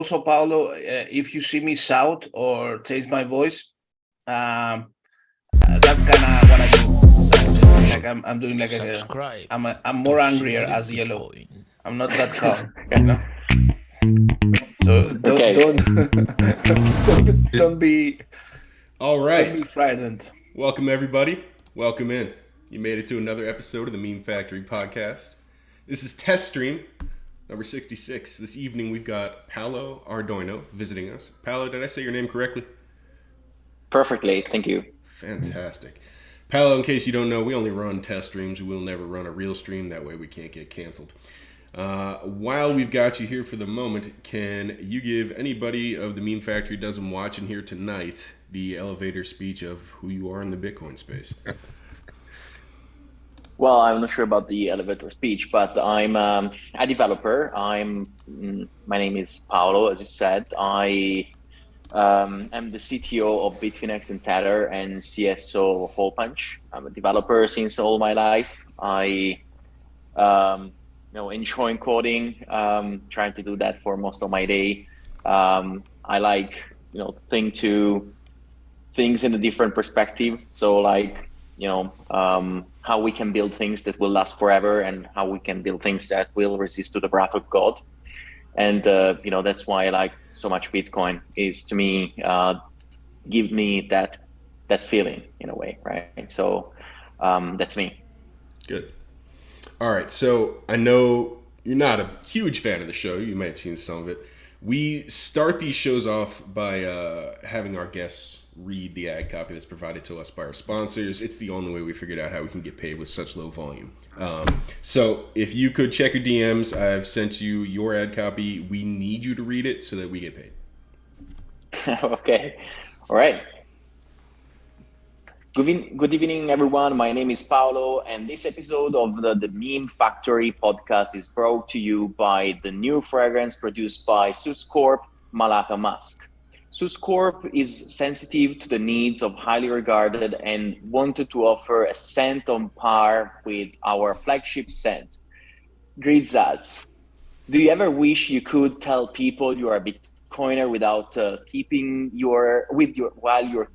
also, Paolo, if you see me shout or change my voice, that's kind of what I do. It's like I'm doing like Subscribe I'm to more angrier Single as yellow. Bitcoin. I'm not that calm, you know. So don't Okay. don't be All don't be right. frightened. Welcome, everybody. Welcome in. You made it to another episode of the Meme Factory podcast. This is Test Stream number 66. This evening, we've got Paolo Ardoino visiting us. Paolo, did I say your name correctly? Perfectly. Thank you. Fantastic. Paolo, in case you don't know, we only run test streams. We will never run a real stream. That way we can't get canceled. While we've got you here for the moment, can you give anybody of the Meme Factory dozen watching here tonight the elevator speech of who you are in the Bitcoin space? Well, I'm not sure about the elevator speech, but I'm a developer. My name is Paolo, as you said. I am the CTO of Bitfinex and Tether and CSO Hole Punch. I'm a developer since all my life. I enjoying coding, trying to do that for most of my day. I like, think to things in a different perspective. So like, how we can build things that will last forever and how we can build things that will resist to the wrath of God. And, that's why I like so much Bitcoin is to me, give me that feeling in a way, right? So that's me. Good. All right, so I know you're not a huge fan of the show. You may have seen some of it. We start these shows off by having our guests read the ad copy that's provided to us by our sponsors. It's the only way we figured out how we can get paid with such low volume. So if you could check your DMs, I've sent you your ad copy. We need you to read it so that we get paid. Okay. All right. Good evening, everyone. My name is Paolo, and this episode of the Meme Factory podcast is brought to you by the new fragrance produced by Sus Corp, Malaka Musk. Sus Corp is sensitive to the needs of highly regarded and wanted to offer a scent on par with our flagship scent, Grizzazz. Do you ever wish you could tell people you are a Bitcoiner without keeping while you're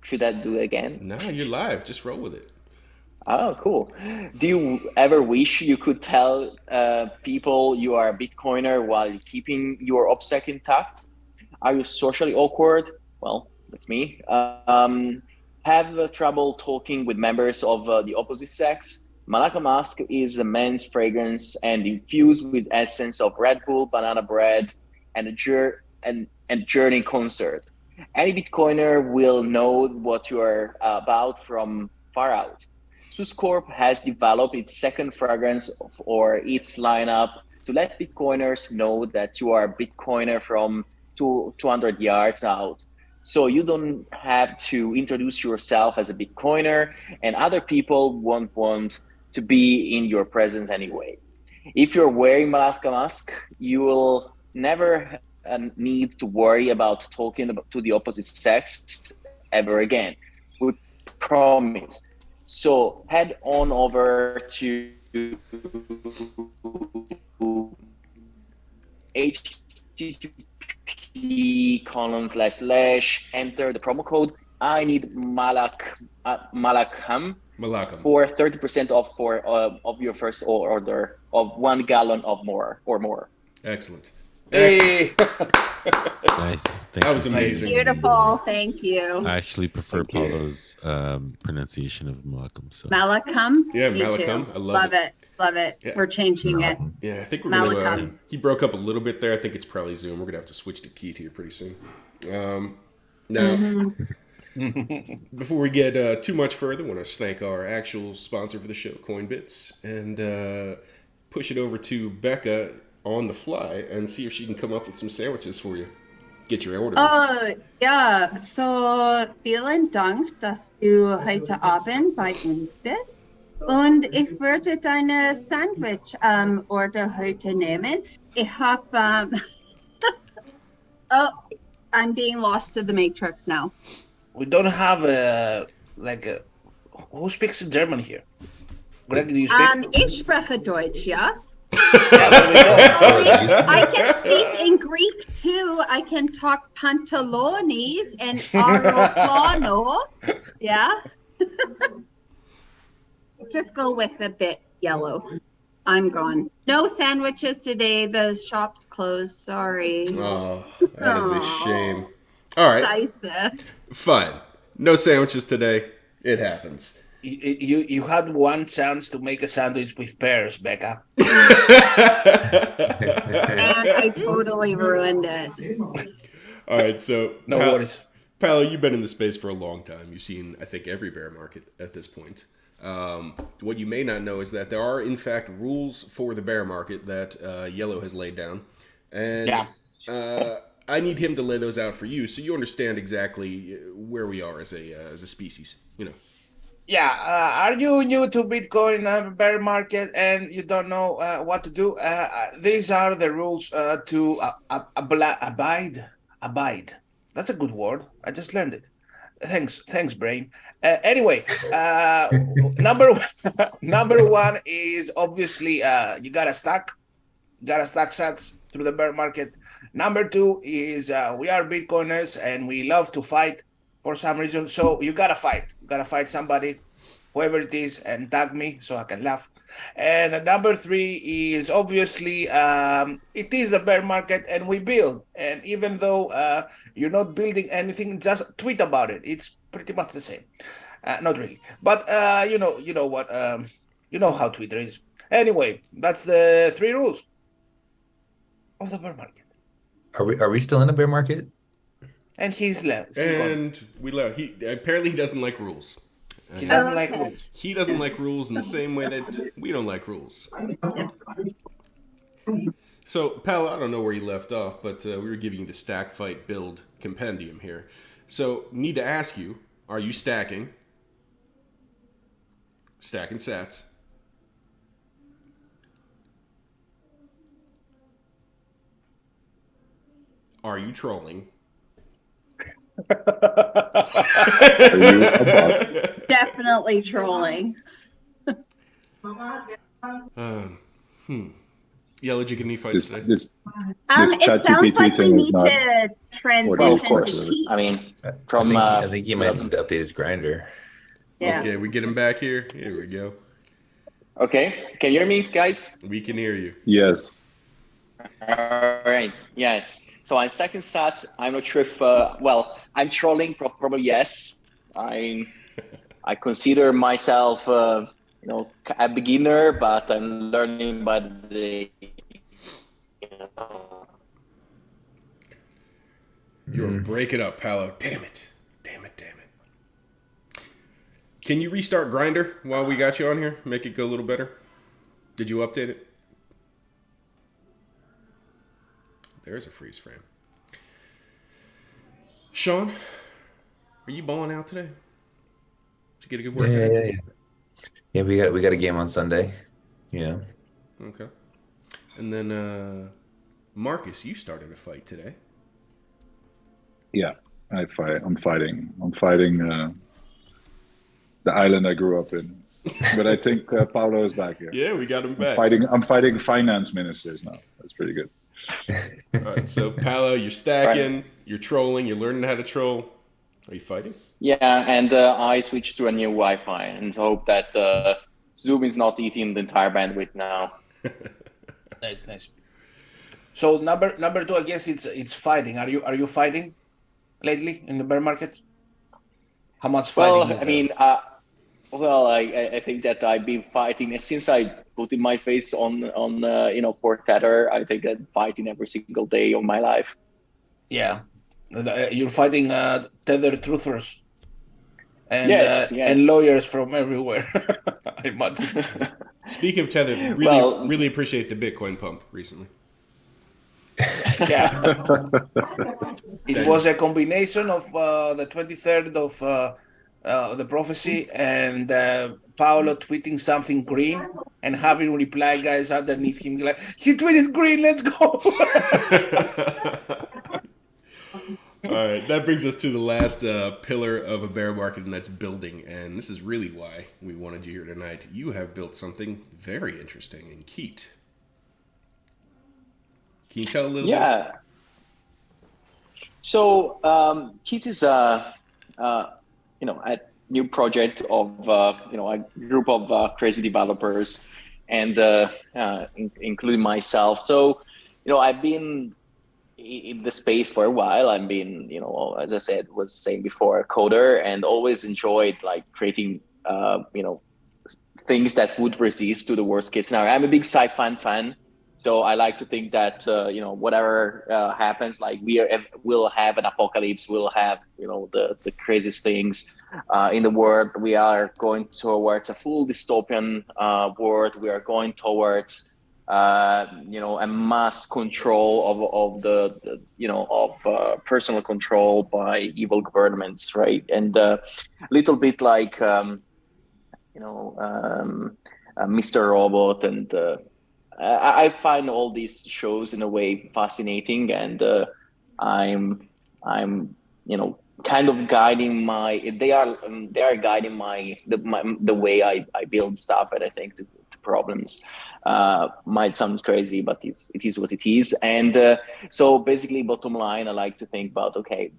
Should I do it again? No, you're live. Just roll with it. Oh, cool. Do you ever wish you could tell people you are a Bitcoiner while keeping your OPSEC intact? Are you socially awkward? Well, that's me. Have trouble talking with members of the opposite sex? Malaka Musk is a men's fragrance and infused with essence of Red Bull, banana bread, and a journey concert. Any Bitcoiner will know what you are about from far out. Sus Corp has developed its second fragrance or its lineup to let Bitcoiners know that you are a Bitcoiner from 200 yards out. So you don't have to introduce yourself as a Bitcoiner, and other people won't want to be in your presence anyway. If you're wearing Malaka Musk, you will never need to worry about talking to the opposite sex ever again. We promise. So head on over to http:// enter the promo code I need Malakam for 30% off of your first order of 1 gallon of more or more. Excellent. Hey. Nice. That was amazing. Beautiful. Thank you. I actually prefer Paulo's pronunciation of Malcolm. So Malakam? Yeah, Me Malakam. too. I love it. Love it. Yeah. We're changing it. Yeah, I think we're going to... Malakam. he broke up a little bit there. I think it's probably Zoom. We're going to have to switch to Keet here pretty soon. Now, before we get too much further, I want to thank our actual sponsor for the show, Coinbits, and push it over to Becca on the fly and see if she can come up with some sandwiches for you. Get your order. Ja, so vielen Dank, dass du heute Abend bei uns bist. Und ich würde deine Sandwich heute nehmen. Ich habe oh, I'm being lost to the matrix now. We don't have who speaks German here? Greg, do you speak? Ich spreche Deutsch, ja. Yeah, there we go. I can speak in Greek too. I can talk pantalones and aeroplano. Yeah. Just go with a bit yellow. I'm gone. No sandwiches today. The shop's closed. Sorry. Oh, that is a shame. All right, Scheiße. fine. No sandwiches today. It happens. You had one chance to make a sandwich with pears, Becca. And I totally ruined it. All right, so No worries. Paolo, you've been in the space for a long time. You've seen, I think, every bear market at this point. What you may not know is that there are, in fact, rules for the bear market that Yellow has laid down. And I need him to lay those out for you so you understand exactly where we are as a species, you know. Yeah, are you new to Bitcoin bear market and you don't know what to do? These are the rules to abide. Abide. That's a good word. I just learned it. Thanks, brain. Anyway, number one is obviously you gotta stack sats through the bear market. Number two is we are Bitcoiners and we love to fight for some reason. So you gotta fight. You gotta fight somebody, whoever it is, and tag me so I can laugh. And number three is obviously it is a bear market and we build. And even though you're not building anything, just tweet about it. It's pretty much the same. Not really, but you know what you know how Twitter is. Anyway, that's the three rules of the bear market. Are we still in a bear market? And he's left. And we left. He doesn't like rules. He doesn't like rules. He doesn't like rules in the same way that we don't like rules. So, Paolo, I don't know where you left off, but we were giving you the stack fight build compendium here. So, need to ask you, are you stacking? Stacking sats. Are you trolling? Are you a bot? Definitely trolling. Yellow, did you get any fights today? This It sounds like we thing is need not- to transition Well, of to course. Keet. I mean, I from think he might need to update his grinder. Yeah. Okay, we get him back here. Here we go. okay, can you hear me, guys? We can hear you. Yes. All right, yes. So I'm stacking sats. I'm not sure if, I'm trolling, probably yes. I consider myself, a beginner, but I'm learning by the day. You're breaking up, Paolo. Damn it. Can you restart Grinder while we got you on here? Make it go a little better? Did you update it? There's a freeze frame. Sean, are you balling out today? Did you get a good workout? Yeah, we got a game on Sunday. Yeah. Okay. And then Marcus, you started a fight today. Yeah. I'm fighting the island I grew up in. But I think Paolo is back here. Yeah, we got him back. I'm fighting finance ministers now. That's pretty good. All right, so Paolo, you're stacking, you're trolling, you're learning how to troll. Are you fighting? Yeah, and I switched to a new Wi-Fi and hope that Zoom is not eating the entire bandwidth now. Nice. So number two, I guess it's fighting. Are you fighting lately in the bear market? How much fighting? Well, I mean, I think that I've been fighting since I put in my face on for Tether. I think I'm fighting every single day of my life. Yeah, you're fighting Tether truthers and Yes. and lawyers from everywhere. I imagine. Speaking of Tether, really appreciate the Bitcoin pump recently. Yeah, it was a combination of the 23rd of the prophecy and Paolo tweeting something green and having reply guys underneath him like, he tweeted green, let's go. All right, that brings us to the last pillar of a bear market, and that's building. And this is really why we wanted you here tonight. You have built something very interesting in Keet. Can you tell a little bit? Yeah. So Keet is a new project of a group of crazy developers, and including myself. So I've been in the space for a while. I've been, as I said, was saying before, a coder, and always enjoyed like creating things that would resist to the worst case scenario. I'm a big sci-fi fan. So I like to think that whatever happens, like we'll have an apocalypse, we'll have the craziest things in the world. We are going towards a full dystopian world. We are going towards a mass control of personal control by evil governments, right? And a little bit like Mr. Robot and. I find all these shows in a way fascinating, and I'm kind of guiding they are guiding the way I build stuff, and I think to problems. Might sound crazy, but it is what it is. And so basically, bottom line, I like to think about, okay,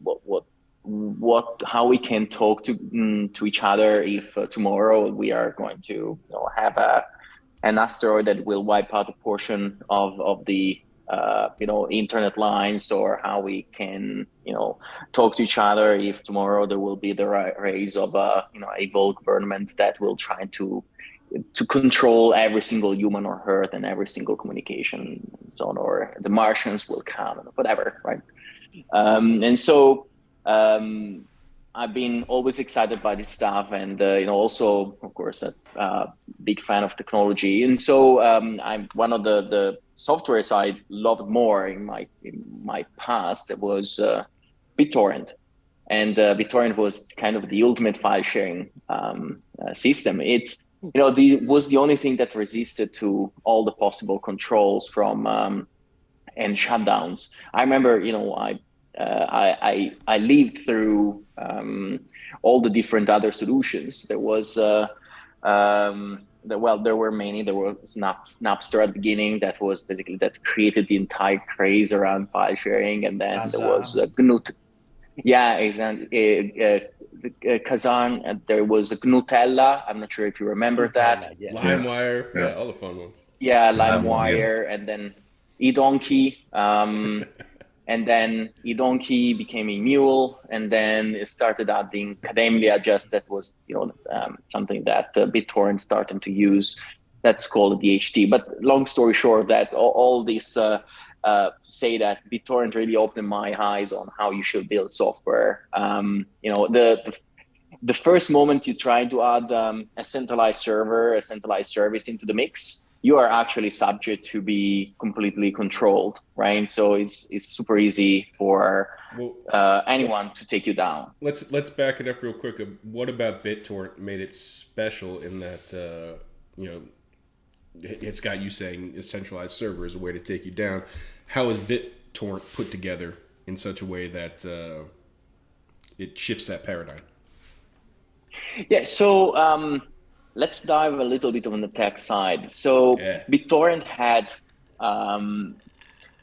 how we can talk to each other if tomorrow we are going to have an asteroid that will wipe out a portion of the internet lines, or how we can talk to each other if tomorrow there will be the rise of a evil government that will try to control every single human on Earth and every single communication and so on, or the Martians will come, whatever, right? And so I've been always excited by this stuff, and also, of course, a big fan of technology. And so I'm one of the softwares I loved more in my past was BitTorrent, and BitTorrent was kind of the ultimate file sharing system. It's was the only thing that resisted to all the possible controls from and shutdowns. I remember, I lived through all the different other solutions. There was there were many. There was Napster at the beginning that was basically that created the entire craze around file sharing, and then there was GNU. Yeah, exactly. Kazan, and there was Gnutella. I'm not sure if you remember that. Yeah. LimeWire, yeah, all the fun ones. Yeah, LimeWire, and then eDonkey. And then eDonkey became a mule, and then it started adding Kademlia. Just that was something that BitTorrent started to use. That's called DHT. But long story short, that all this to say that BitTorrent really opened my eyes on how you should build software. The first moment you try to add a centralized server, a centralized service into the mix, you are actually subject to be completely controlled, right? So it's super easy for anyone to take you down. Let's back it up real quick. What about BitTorrent made it special in that it's got you saying a centralized server is a way to take you down? How is BitTorrent put together in such a way that it shifts that paradigm? Yeah, so let's dive a little bit on the tech side. So BitTorrent had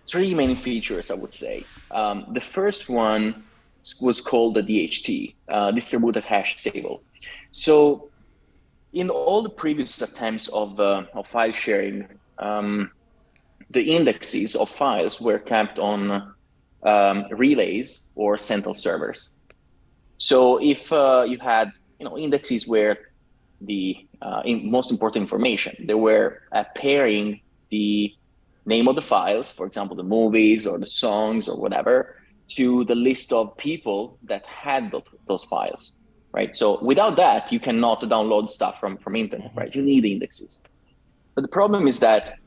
three main features, I would say. The first one was called the DHT, distributed hash table. So in all the previous attempts of file sharing, the indexes of files were kept on relays or central servers. So if you had indexes where the most important information, they were pairing the name of the files, for example, the movies or the songs or whatever, to the list of people that had those files, right? So without that, you cannot download stuff from internet, right? You need indexes. But the problem is that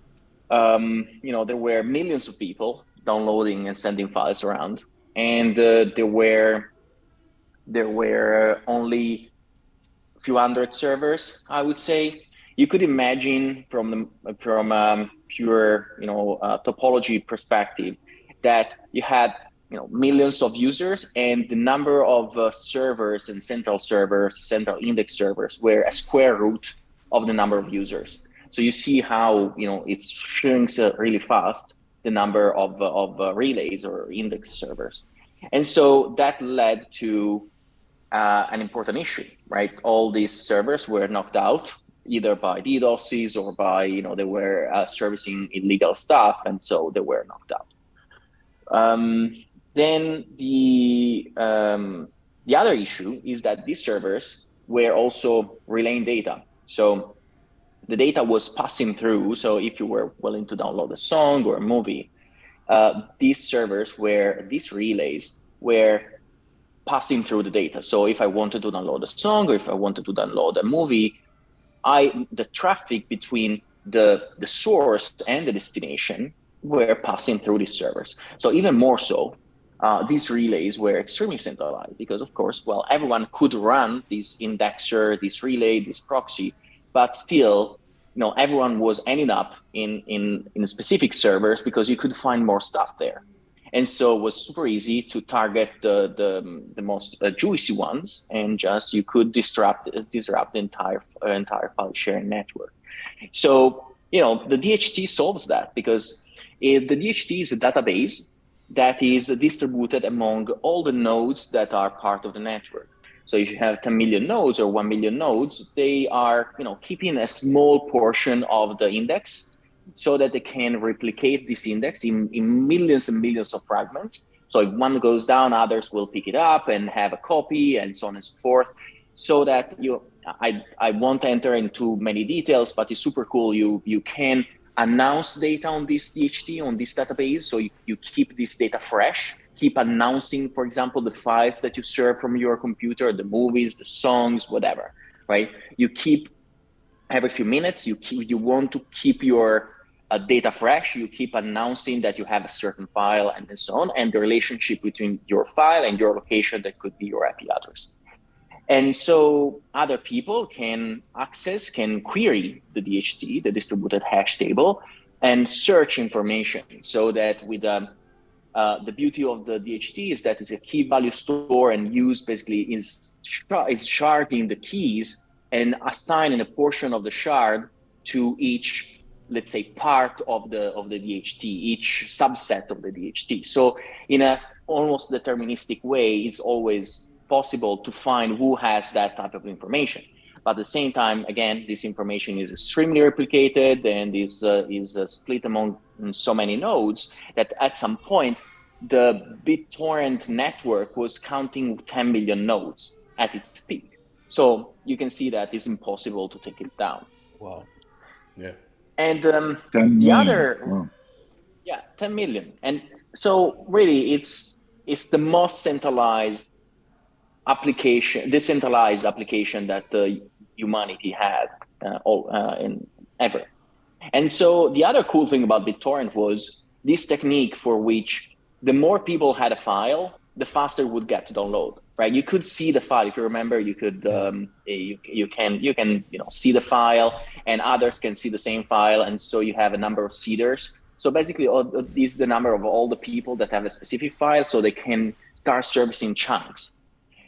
there were millions of people downloading and sending files around, and there were only a few hundred servers, I would say. You could imagine from pure topology perspective that you had millions of users, and the number of servers and central index servers were a square root of the number of users. So you see how it shrinks really fast. the number of relays or index servers. And so that led to an important issue, right? All these servers were knocked out either by DDoSes or by, they were servicing illegal stuff, and so they were knocked out. Then the other issue is that these servers were also relaying data. So the data was passing through. So if you were willing to download a song or a movie, these relays were passing through the data. So if I wanted to download a song or if I wanted to download a movie, the traffic between the source and the destination were passing through these servers. So even more so, these relays were extremely centralized because, of course, well, everyone could run this indexer, this relay, this proxy, but still, everyone was ending up in specific servers because you could find more stuff there. And so it was super easy to target the most juicy ones, and just you could disrupt the entire file sharing network. So the DHT solves that because the DHT is a database that is distributed among all the nodes that are part of the network. So if you have 10 million nodes or 1 million nodes, they are keeping a small portion of the index, so that they can replicate this index in millions and millions of fragments. So if one goes down, others will pick it up and have a copy, and so on and so forth. So that I won't enter into many details, but it's super cool. You can announce data on this DHT, on this database. So you keep this data fresh, keep announcing, for example, the files that you serve from your computer, the movies, the songs, whatever, right? You keep every few minutes, you want to keep your data fresh, you keep announcing that you have a certain file and so on, and the relationship between your file and your location, that could be your IP address. And so other people can query the DHT, the distributed hash table, and search information. So that with the beauty of the DHT is that it's a key value store, and use basically is sharding the keys and assigning a portion of the shard to each, let's say, part of the DHT, each subset of the DHT. So in a almost deterministic way, it's always possible to find who has that type of information. But at the same time, again, this information is extremely replicated and is split among so many nodes that at some point, the BitTorrent network was counting 10 million nodes at its peak. So you can see that it's impossible to take it down. Wow. Yeah. And 10 the million. other, Wow. 10 million. And so really it's the most centralized application, decentralized application that humanity had ever. And so the other cool thing about BitTorrent was this technique for which the more people had a file, the faster it would get to download, right? You could see the file. If you remember, you could you can see the file, and others can see the same file, and so you have a number of seeders. So basically, this is the number of all the people that have a specific file, so they can start servicing chunks,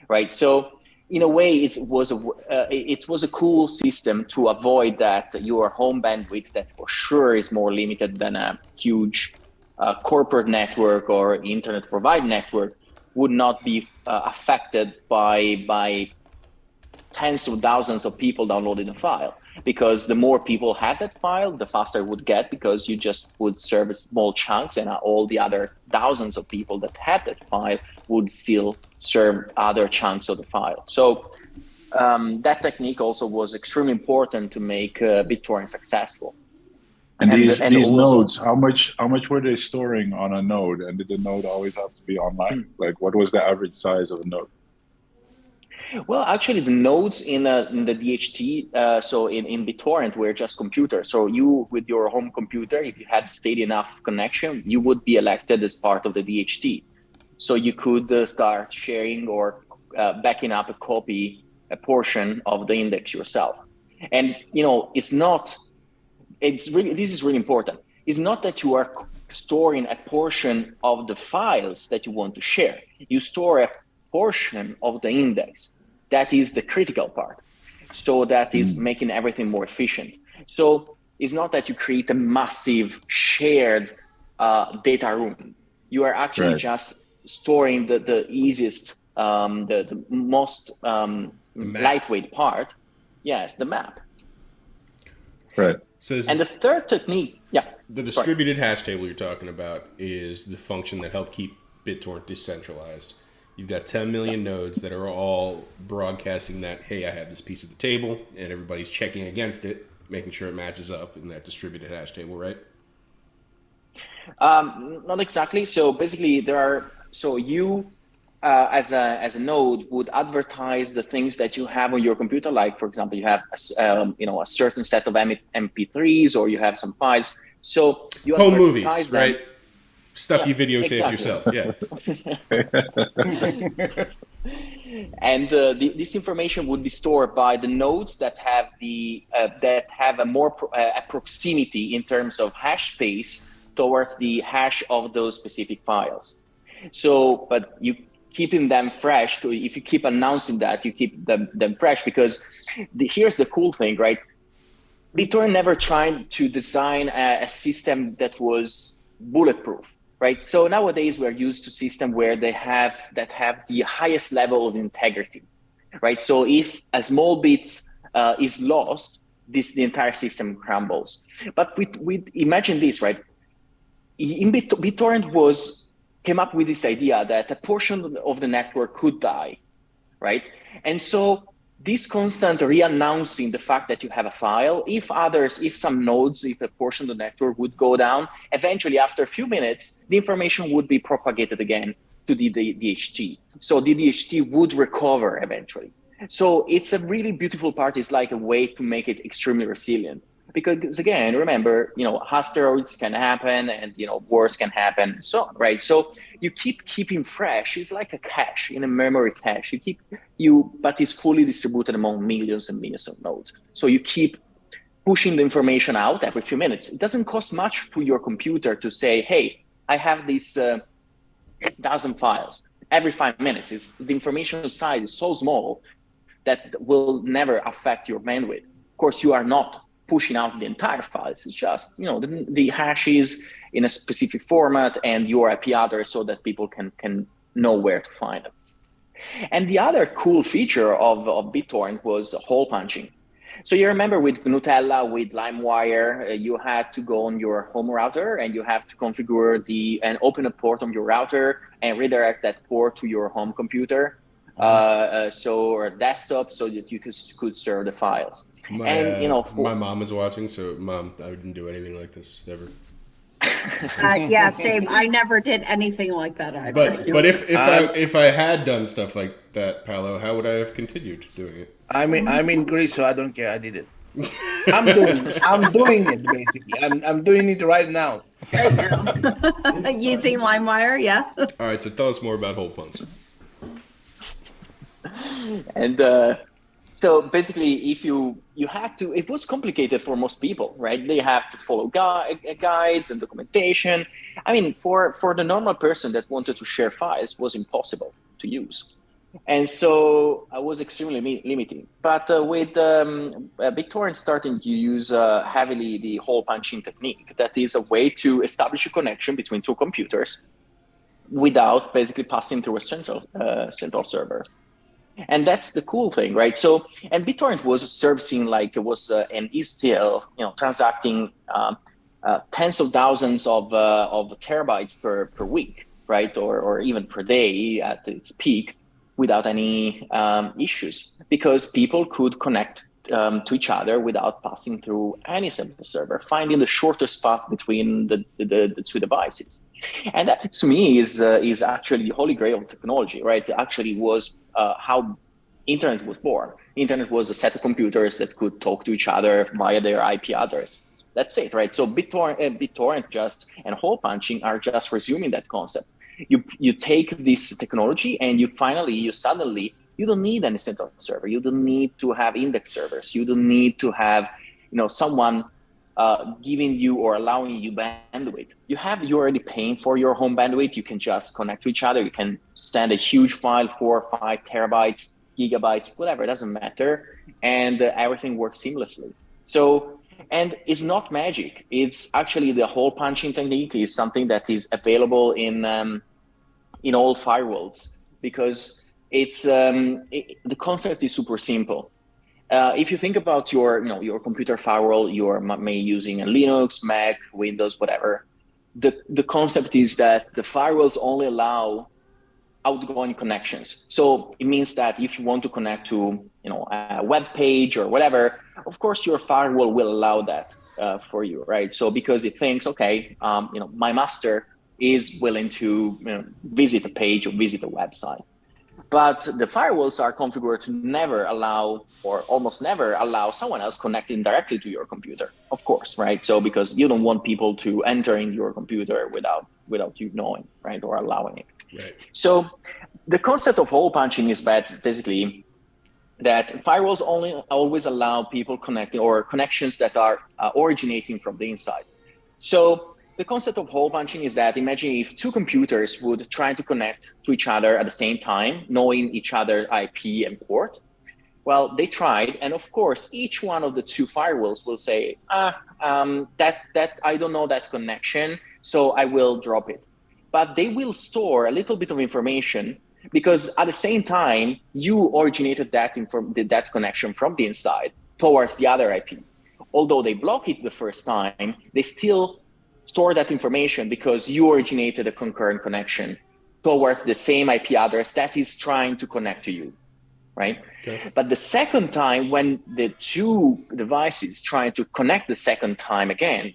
right? So in a way, it was a cool system to avoid that your home bandwidth, that for sure is more limited than a huge corporate network or internet provided network, would not be affected by tens of thousands of people downloading a file. Because the more people had that file, the faster it would get, because you just would serve small chunks, and all the other thousands of people that had that file would still serve other chunks of the file. So that technique also was extremely important to make BitTorrent successful. And these also, nodes, how much were they storing on a node? And did the node always have to be online? Like, what was the average size of a node? Well, actually, the nodes in the DHT, so in BitTorrent, were just computers. So you, with your home computer, if you had steady enough connection, you would be elected as part of the DHT. So you could start sharing or backing up a portion of the index yourself. And this is really important. It's not that you are storing a portion of the files that you want to share. You store a portion of the index. That is the critical part. So that is making everything more efficient. So it's not that you create a massive shared data room. You are actually Right. just storing the easiest, the most map. lightweight part. Yes, the map. Right. So this And is, the third technique, the distributed hash table you're talking about is the function that helped keep BitTorrent decentralized. You've got 10 million nodes that are all broadcasting that, hey, I have this piece of the table, and everybody's checking against it, making sure it matches up in that distributed hash table, right? Not exactly. So basically, you as a node would advertise the things that you have on your computer. Like, for example, you have a certain set of MP3s, or you have some files. So you Home advertise movies, them. right? Stuff you videotaped exactly. yourself, yeah. And this information would be stored by the nodes that have a proximity in terms of hash space towards the hash of those specific files. So, but you keeping them fresh. If you keep announcing that, you keep them fresh, because here's the cool thing, right? BitTorrent never tried to design a system that was bulletproof, right? So nowadays we're used to systems where they have the highest level of integrity, right? So if a small bit is lost, the entire system crumbles. But we imagine this, right? BitTorrent came up with this idea that a portion of the network could die, right? And so this constant re-announcing the fact that you have a file, if a portion of the network would go down, eventually after a few minutes, the information would be propagated again to the DHT. So the DHT would recover eventually. So it's a really beautiful part. It's like a way to make it extremely resilient. Because again, remember, asteroids can happen, and wars can happen, and so on, right? So you keeping fresh. It's like a cache in a memory cache. But it's fully distributed among millions and millions of nodes. So you keep pushing the information out every few minutes. It doesn't cost much to your computer to say, hey, I have these 1,000 files. Every 5 minutes, the information size is so small that will never affect your bandwidth. Of course, you are not pushing out the entire files. It's just, the hashes in a specific format and your IP address, so that people can know where to find them. And the other cool feature of BitTorrent was hole punching. So you remember with Nutella, with LimeWire, you had to go on your home router and you have to configure and open a port on your router and redirect that port to your home computer. Or a desktop, so that you could serve the files. My mom is watching, so Mom, I didn't do anything like this ever. Yeah, same. I never did anything like that either. But if I had done stuff like that, Paolo, how would I have continued doing it? I'm in Greece, so I don't care. I did it. I'm doing it basically. I'm doing it right now. Using LimeWire, yeah. All right, so tell us more about hole punch. And so basically, if you had to, it was complicated for most people, right? They have to follow guides and documentation. I mean, for the normal person that wanted to share files, was impossible to use. And so I was extremely limiting. But with BitTorrent starting to use heavily the hole punching technique, that is a way to establish a connection between two computers without basically passing through a central server. And that's the cool thing, right? So, and BitTorrent was servicing and is still, transacting tens of thousands of terabytes per week, right? Or even per day at its peak, without any issues, because people could connect to each other without passing through any central server, finding the shortest path between the two devices. And that, to me, is actually the holy grail of technology, right? It actually was how internet was born. Internet was a set of computers that could talk to each other via their IP address. That's it, right? So BitTorrent and hole punching are just resuming that concept. You take this technology and you suddenly don't need any central server. You don't need to have index servers. You don't need to have someone giving you or allowing you bandwidth. You're already paying for your home bandwidth. You can just connect to each other. You can send a huge file, 4 or 5 terabytes, gigabytes, whatever, it doesn't matter. And everything works seamlessly. So And it's not magic. It's actually the hole punching technique is something that is available in all firewalls, because it's the concept is super simple. If you think about your computer firewall, you're maybe using a Linux, Mac, Windows, whatever. The concept is that the firewalls only allow outgoing connections. So it means that if you want to connect to a web page or whatever, of course your firewall will allow that for you, right? So because it thinks, okay, my master is willing to visit a page or visit a website. But the firewalls are configured to never allow, or almost never allow, someone else connecting directly to your computer, of course, right? So because you don't want people to enter in your computer without you knowing, right, or allowing it. Right. So the concept of hole punching is basically that firewalls only always allow people connecting, or connections that are originating from the inside. So the concept of hole punching is that, imagine if two computers would try to connect to each other at the same time, knowing each other IP and port. Well, they tried, and of course, each one of the two firewalls will say, that I don't know that connection, so I will drop it. But they will store a little bit of information, because at the same time, you originated that connection from the inside towards the other IP. Although they block it the first time, they still store that information because you originated a concurrent connection towards the same IP address that is trying to connect to you, right? Okay. But the second time, when the two devices try to connect the second time again,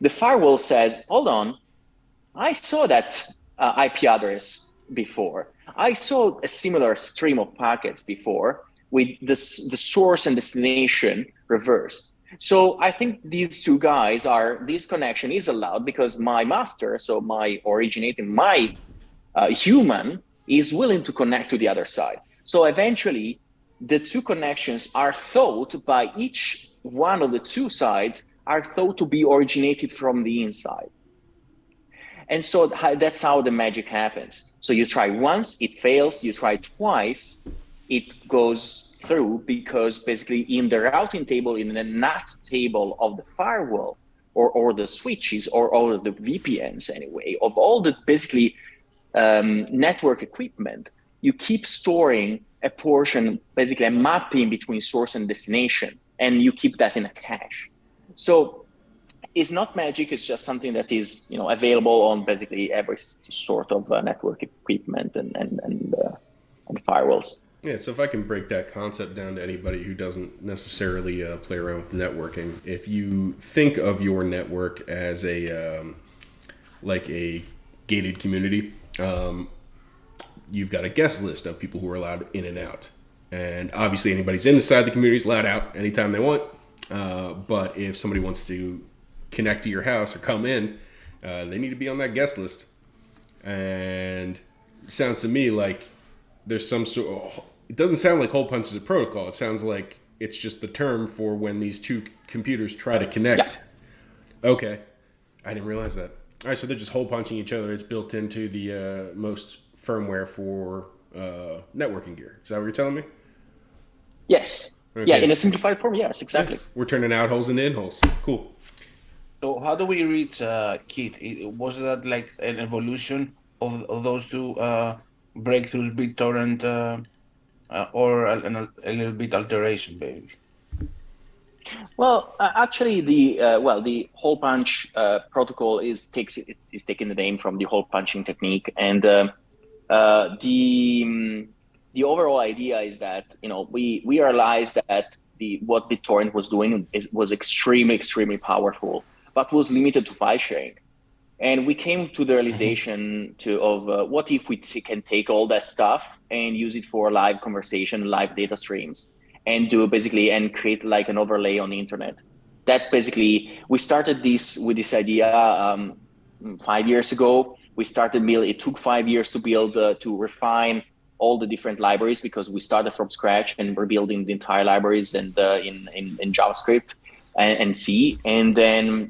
the firewall says, hold on, I saw that IP address before. I saw a similar stream of packets before with the source and destination reversed. So I think these two guys this connection is allowed because my master, so my human is willing to connect to the other side. So eventually the two connections are thought by each one of the two sides are thought to be originated from the inside. And so that's how the magic happens. So you try once, it fails. You try twice, it goes through, because basically in the routing table, in the NAT table of the firewall or the switches or all of the VPNs anyway, of all the basically network equipment, you keep storing a portion, basically a mapping between source and destination, and you keep that in a cache. So it's not magic, it's just something that is available on basically every sort of network equipment and firewalls. Yeah, so if I can break that concept down to anybody who doesn't necessarily play around with networking, if you think of your network as like a gated community, you've got a guest list of people who are allowed in and out. And obviously anybody's inside the community is allowed out anytime they want. But if somebody wants to connect to your house or come in, they need to be on that guest list. And it sounds to me like there's some sort of, it doesn't sound like hole punch is a protocol. It sounds like it's just the term for when these two computers try to connect. Yeah. Okay. I didn't realize that. All right, so they're just hole punching each other. It's built into the most firmware for networking gear. Is that what you're telling me? Yes. Okay. Yeah, in a simplified form, yes, exactly. Yeah. We're turning out holes into in holes. Cool. So how do we reach Keet? Was that like an evolution of those two breakthroughs, BitTorrent, or a little bit alteration, maybe? Well, actually, the hole punch protocol is taking the name from the hole punching technique, and the overall idea is that we realized that what BitTorrent was doing was extremely powerful, but was limited to file sharing. And we came to the realization of what if we can take all that stuff and use it for live conversation, live data streams, and create like an overlay on the internet. That basically, we started with this idea 5 years ago. We started build. It took 5 years to build, to refine all the different libraries, because we started from scratch and we're building the entire libraries and in JavaScript and C. And then,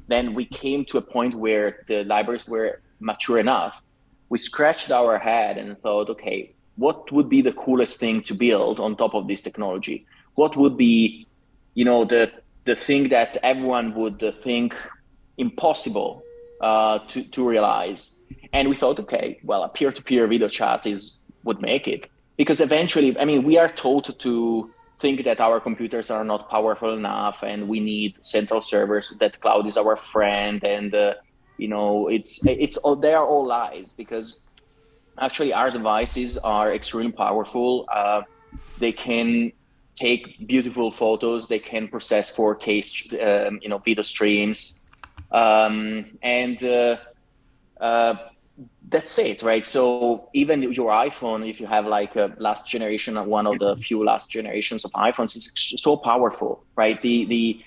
then we came to a point where the libraries were mature enough. We scratched our head and thought, okay, what would be the coolest thing to build on top of this technology? What would be, the the thing that everyone would think impossible to realize. And we thought, okay, well, a peer-to-peer video chat would make it, because eventually, I mean, we are taught to think that our computers are not powerful enough, and we need central servers, that cloud is our friend, and it's all, they are all lies, because actually our devices are extremely powerful. They can take beautiful photos, they can process 4K video streams, and that's it, right? So even your iPhone, if you have like a last generation, one of the few last generations of iPhones, it's so powerful, right? The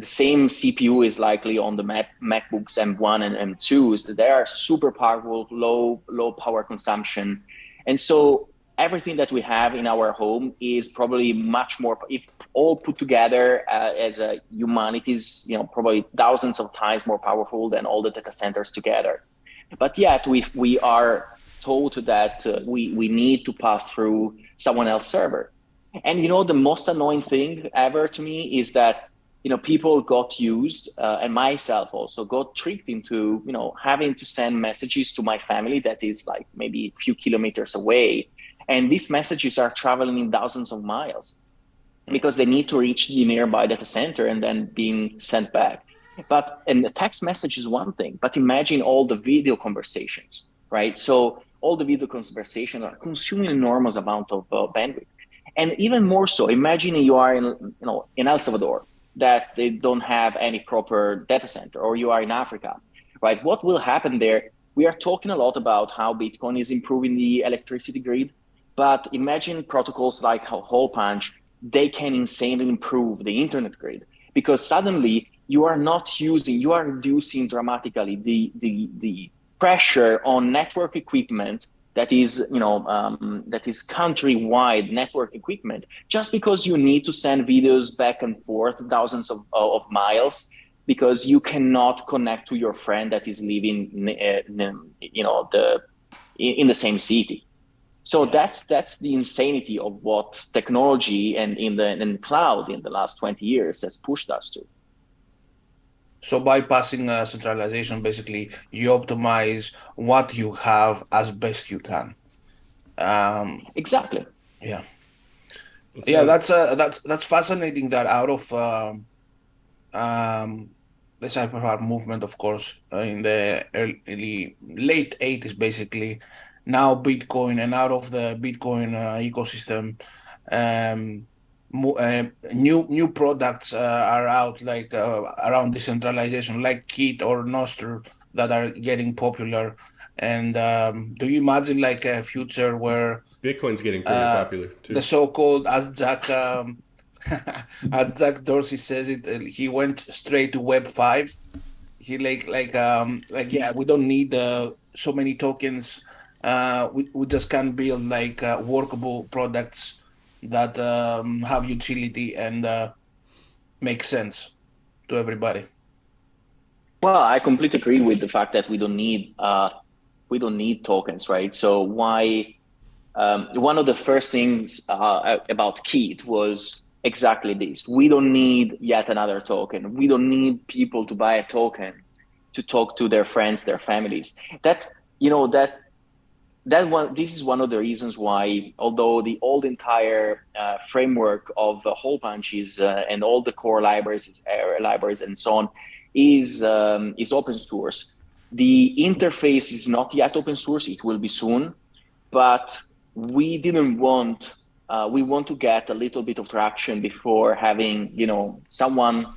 same CPU is likely on the MacBooks M1 and M2s. They are super powerful, low power consumption, and so everything that we have in our home is probably much more, if all put together as a humanity, is probably thousands of times more powerful than all the data centers together. But yet we are told that we need to pass through someone else's server. And the most annoying thing ever to me is that people got used, and myself also got tricked into having to send messages to my family that is like maybe a few kilometers away. And these messages are traveling in thousands of miles because they need to reach the nearby data center and then being sent back. And the text message is one thing, but imagine all the video conversations, right? So all the video conversations are consuming enormous amount of bandwidth. And even more so, imagine you are in El Salvador, that they don't have any proper data center, or you are in Africa, right? What will happen there? We are talking a lot about how Bitcoin is improving the electricity grid, but imagine protocols like Hole Punch, they can insanely improve the internet grid, because suddenly you are reducing dramatically the pressure on network equipment that is countrywide network equipment, just because you need to send videos back and forth thousands of miles, because you cannot connect to your friend that is living in the same city. So that's the insanity of what technology and in the cloud in the last 20 years has pushed us to. So bypassing centralization, basically, you optimize what you have as best you can. Exactly. Yeah. Yeah, that's fascinating. That out of the cyberpunk movement, of course, in the late 80s, basically, now Bitcoin, and out of the Bitcoin ecosystem, new products are out, like around decentralization, like Keet or Nostr, that are getting popular. And do you imagine like a future where Bitcoin's getting pretty popular too? The so-called, as Jack Dorsey says it, he went straight to Web 5. He yeah, we don't need so many tokens. We just can build like workable products that have utility and make sense to everybody. Well, I completely agree with the fact that we don't need tokens, right? So why? One of the first things about Keet was exactly this. We don't need yet another token. We don't need people to buy a token to talk to their friends, their families. This is one of the reasons why, although the entire framework of Hole Punch is and all the core libraries and so on is open source. The interface is not yet open source. It will be soon, but we want to get a little bit of traction before having someone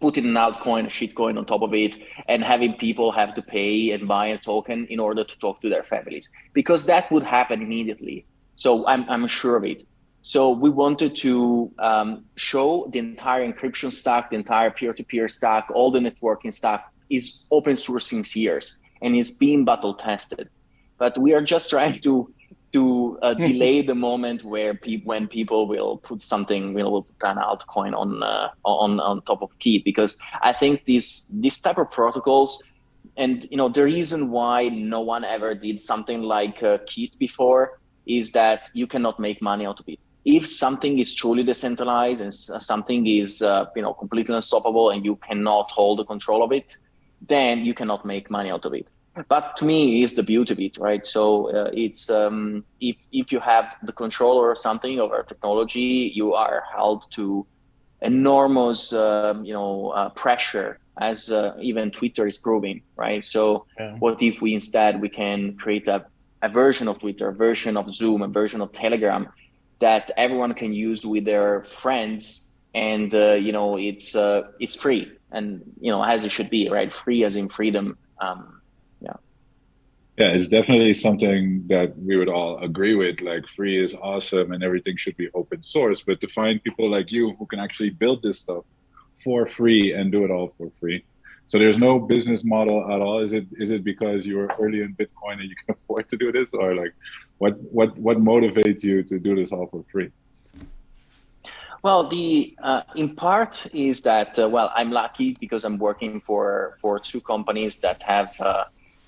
putting an altcoin, a shitcoin on top of it, and having people have to pay and buy a token in order to talk to their families, because that would happen immediately. So I'm sure of it. So we wanted to show the entire encryption stack, the entire peer-to-peer stack, all the networking stack is open source since years and is being battle tested. But we are just trying to delay the moment where when people will put something, will put an altcoin on top of Keet, because I think this type of protocols, and the reason why no one ever did something like Keet before is that you cannot make money out of it. if something is truly decentralized and something is completely unstoppable and you cannot hold the control of it, then you cannot make money out of it. But to me, is the beauty of it, right? So it's if you have the control over something, over technology, you are held to enormous pressure, as even Twitter is proving, right? So what if we instead we can create a version of Twitter, a version of Zoom, a version of Telegram that everyone can use with their friends, and it's free, and as it should be, right? Free as in freedom. Yeah, it's definitely something that we would all agree with. Like, free is awesome and everything should be open source. But to find people like you who can actually build this stuff for free and do it all for free. So there's no business model at all. Is it because you were early in Bitcoin and you can afford to do this, or like what motivates you to do this all for free? Well, the in part is that I'm lucky because I'm working for two companies that have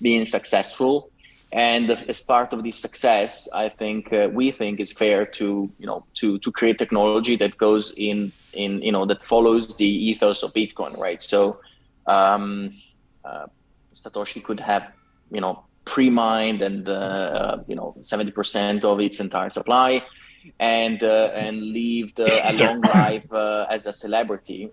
been successful, and as part of this success, I think we think it's fair to create technology that goes in that follows the ethos of Bitcoin, right? So Satoshi could have pre-mined and 70% of its entire supply, and lived a long life as a celebrity.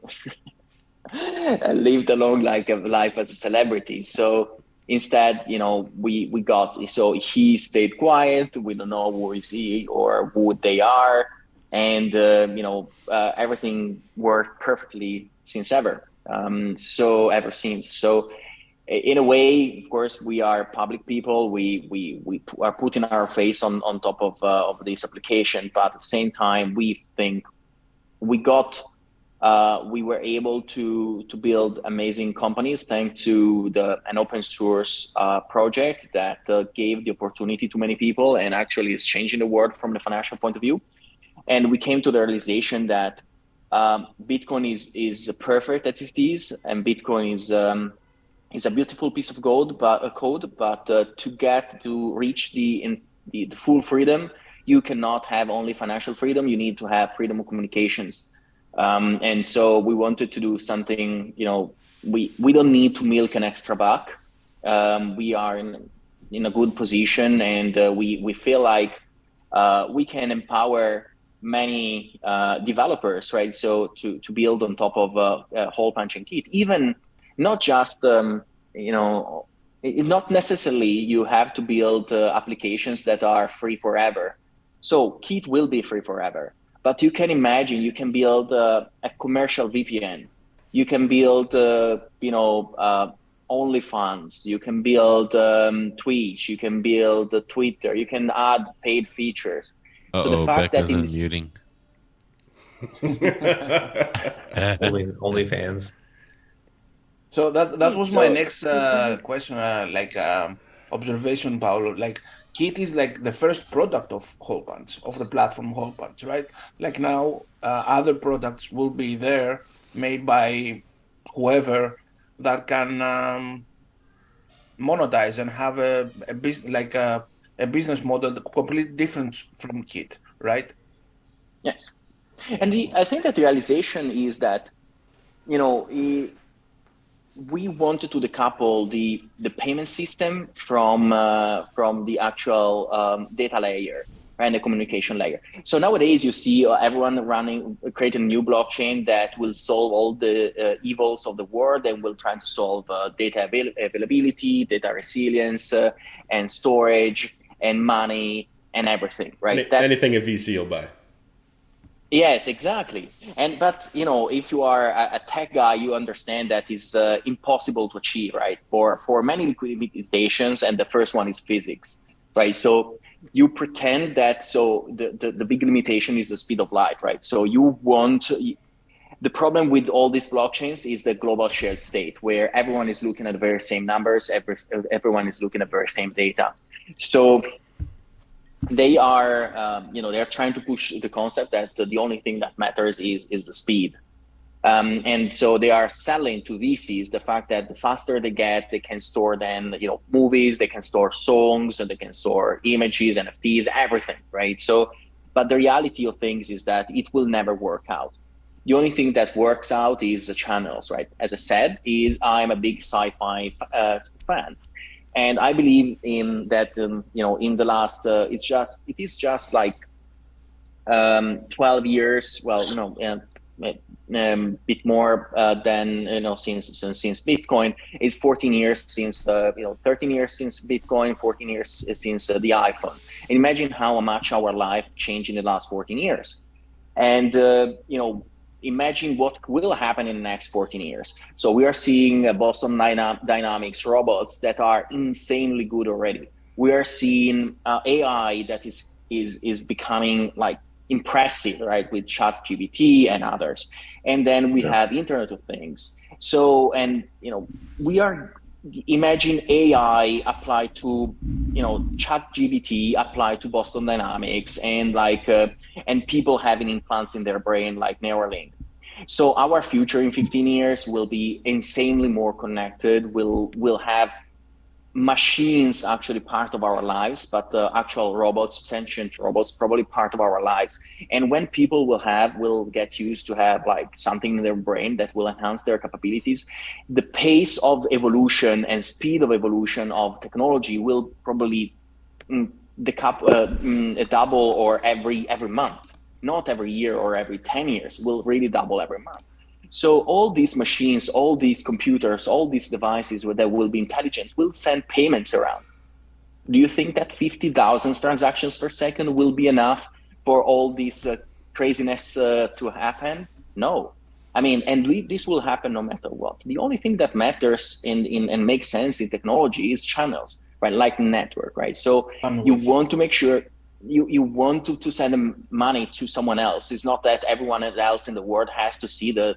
And lived a long life as a celebrity. So instead, we got, so he stayed quiet. We don't know who is he or who they are, and everything worked perfectly since ever. Ever since. So in a way, of course, we are public people. We are putting our face on top of this application, but at the same time, we think we were able to build amazing companies thanks to an open source project that gave the opportunity to many people and actually is changing the world from the financial point of view. And we came to the realization that Bitcoin is perfect as it is, and Bitcoin is a beautiful piece of code, but to reach the full freedom, you cannot have only financial freedom. You need to have freedom of communications. And so we wanted to do something. We don't need to milk an extra buck. We are in a good position, and we feel like we can empower many developers, right? So to build on top of Hole Punch and Keet, even not just not necessarily you have to build applications that are free forever. So Keet will be free forever, but you can imagine you can build a commercial VPN, you can build OnlyFans, you can build Twitch, you can build Twitter, you can add paid features. So the fact Becca's that unmuting. Only fans. So that was my next question, observation, Paolo. Like, Keet is like the first product of Hole Punch, of the platform Hole Punch, right? Like now, other products will be there, made by whoever that can monetize and have a business model completely different from Keet, right? Yes, and I think that the realization is that we wanted to decouple the payment system from the actual data layer and the communication layer. So nowadays you see everyone creating a new blockchain that will solve all the evils of the world and will try to solve data availability, data resilience, and storage and money and everything, right? Anything a VC will buy. Yes, exactly. But if you are a tech guy, you understand that is impossible to achieve, right? For many limitations, and the first one is physics, right? So you pretend that. So the big limitation is the speed of light, right? So the problem with all these blockchains is the global shared state, where everyone is looking at the very same numbers, everyone is looking at the very same data. So they are, they're trying to push the concept that the only thing that matters is the speed. And so they are selling to VCs the fact that the faster they get, they can store then, movies, they can store songs, and they can store images, NFTs, everything, right? So But the reality of things is that it will never work out. The only thing that works out is the channels, right? As I said, I'm a big sci-fi fan, and I believe in that. In the last, it is just like 12 years. Well, bit more than since Bitcoin is 14 years since 13 years since Bitcoin, 14 years since the iPhone. And imagine how much our life changed in the last 14 years, and imagine what will happen in the next 14 years. So we are seeing Boston Dynamics robots that are insanely good already. We are seeing AI that is becoming like impressive, right, with ChatGPT and others. And then we have Internet of Things. So, and we are imagine AI applied to ChatGPT applied to Boston Dynamics, and and people having implants in their brain like Neuralink. So our future in 15 years will be insanely more connected. We'll have machines actually part of our lives, but actual robots, sentient robots, probably part of our lives. And when people will get used to have like something in their brain that will enhance their capabilities, the pace of evolution and speed of evolution of technology will probably double, or every month, not every year or every 10 years, will really double every month. So all these machines, all these computers, all these devices that will be intelligent will send payments around. Do you think that 50,000 transactions per second will be enough for all this craziness to happen? No. I mean, and this will happen no matter what. The only thing that matters and makes sense in technology is channels, right? Like network, right? So you want to make sure you want to send money to someone else. It's not that everyone else in the world has to see the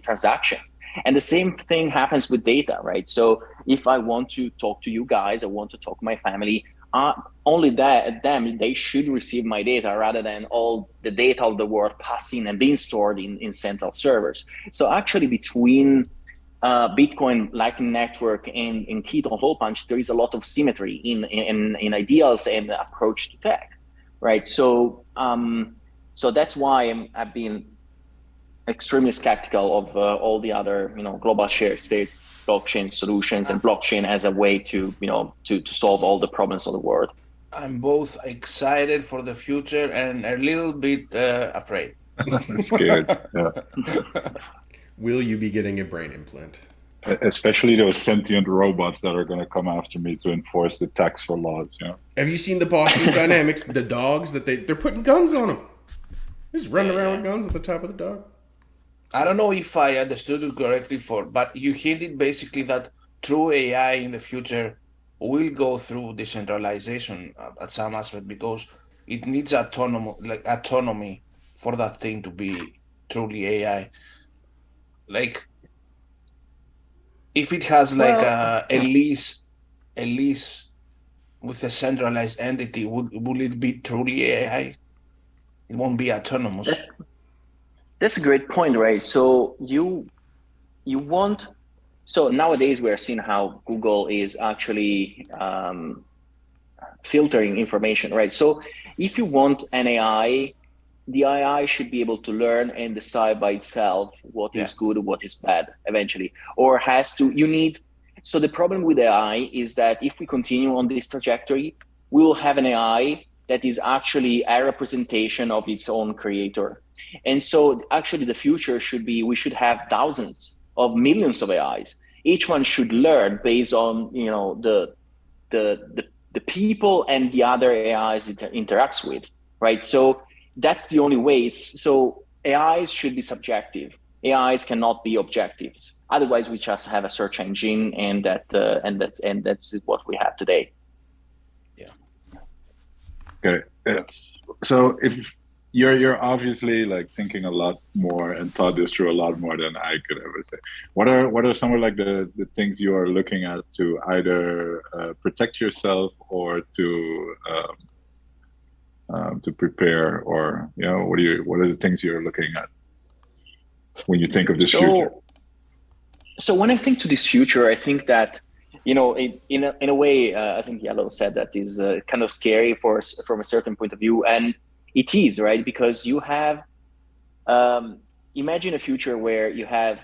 transaction. And the same thing happens with data, right? So if I want to talk to you guys, I want to talk to my family, only they should receive my data rather than all the data of the world passing and being stored in central servers. So actually between Bitcoin Lightning Network and Keet on Hole Punch, there is a lot of symmetry in ideals and approach to tech. Right, so that's why I've been extremely skeptical of all the other, global shared states, blockchain solutions, and blockchain as a way to solve all the problems of the world. I'm both excited for the future and a little bit afraid. Scared. Yeah. Will you be getting a brain implant? Especially those sentient robots that are going to come after me to enforce the tax for laws. Have you seen the Boston Dynamics? The dogs that they're putting guns on them. They're just running around with guns at the top of the dog. I don't know if I understood it correctly, but you hinted basically that true AI in the future will go through decentralization at some aspect, because it needs autonomy for that thing to be truly AI. Like, if it has a lease with a centralized entity, will it be truly AI? It won't be autonomous. That's a great point, right? So so nowadays we're seeing how Google is actually filtering information, right? So if you want an AI, the AI should be able to learn and decide by itself what is good, what is bad eventually, or so the problem with AI is that if we continue on this trajectory, we will have an AI that is actually a representation of its own creator. And so actually the future should be, we should have thousands of millions of AIs. Each one should learn based on, the people and the other AIs it interacts with, right? So that's the only way. So AIs should be subjective. AIs cannot be objectives. Otherwise, we just have a search engine, and that's what we have today. Yeah. Okay. So if you're obviously thinking a lot more and thought this through a lot more than I could ever say. What are some of the things you are looking at to either protect yourself or to prepare, or what are the things you're looking at when you think of this future? So when I think to this future, I think that in a way, I think Yellow said that is kind of scary from a certain point of view, and it is, right? Because you have, imagine a future where you have,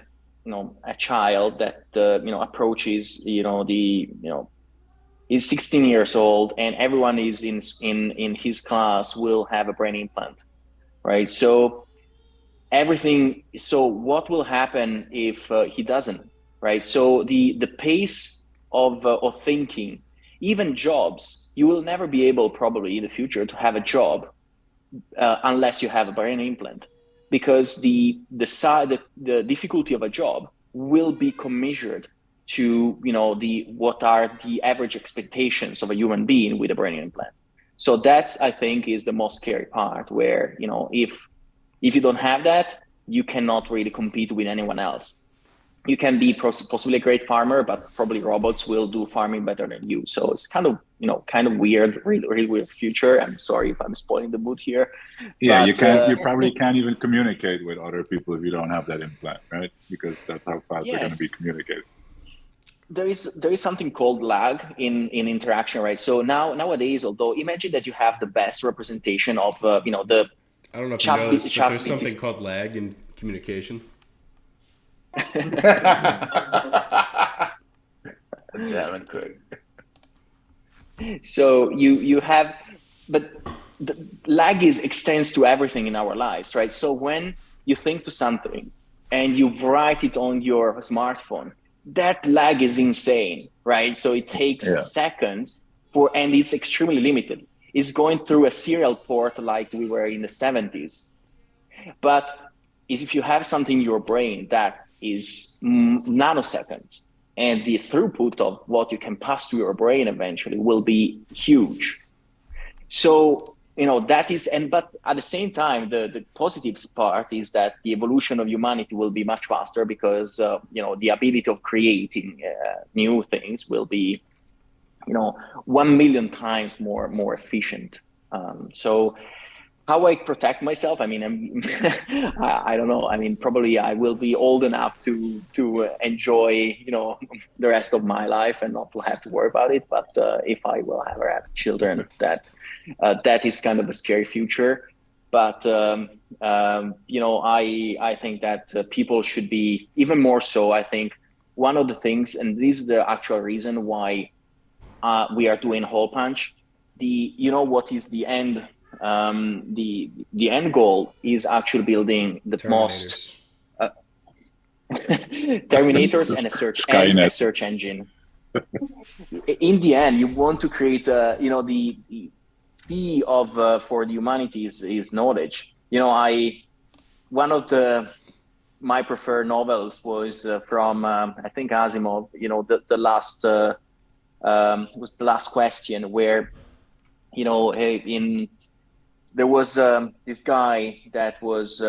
a child that, approaches, is 16 years old, and everyone is in his class will have a brain implant, right? So what will happen if he doesn't, right? So the pace of thinking, even jobs, you will never be able probably in the future to have a job unless you have a brain implant, because the difficulty of a job will be commissured to what are the average expectations of a human being with a brain implant. So that's, I think, is the most scary part, where if you don't have that, you cannot really compete with anyone else. You can be possibly a great farmer, but probably robots will do farming better than you. So it's kind of weird, really weird future. I'm sorry if I'm spoiling the mood here. Yeah, but, you can't. You probably can't even communicate with other people if you don't have that implant, right? Because that's how fast they're going to be communicating. There is something called lag in interaction, right? So nowadays, although imagine that you have the best representation of the I don't know if you know this, but there's something called lag in communication. Damn it, Craig. So you have, but the lag extends to everything in our lives, right? So when you think to something and you write it on your smartphone, that lag is insane, right? So it takes seconds and it's extremely limited. It's going through a serial port like we were in the 70s. But if you have something in your brain that is nanoseconds, and the throughput of what you can pass to your brain eventually will be huge. So, that is, but at the same time, the positive part is that the evolution of humanity will be much faster, because, the ability of creating new things will be, 1 million times more efficient. So how I protect myself, I mean, I don't know. I mean, probably I will be old enough to enjoy, the rest of my life and not to have to worry about it. But if I will ever have children, that is kind of a scary future. But I think that people should be even more so. I think one of the things, and this is the actual reason why we are doing Hole Punch. What is the end? The end goal is actually building the most Terminators and a search engine. In the end, you want to create the fee of for the humanities is knowledge. One of my preferred novels was from I think Asimov. The last was the last question, where there was this guy that was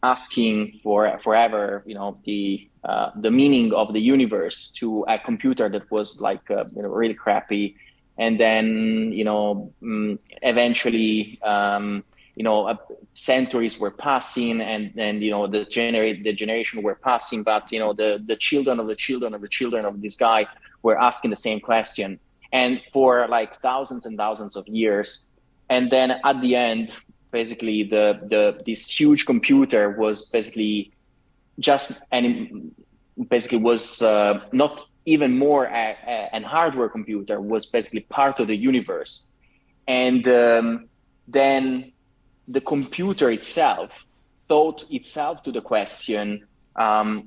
asking for forever the meaning of the universe to a computer that was like really crappy, and then eventually centuries were passing, and the generation were passing, but the children of the children of the children of this guy were asking the same question, and for like thousands and thousands of years. And then at the end, basically this huge computer was basically was not even more an hardware computer, was basically part of the universe. And then the computer itself thought itself to the question, does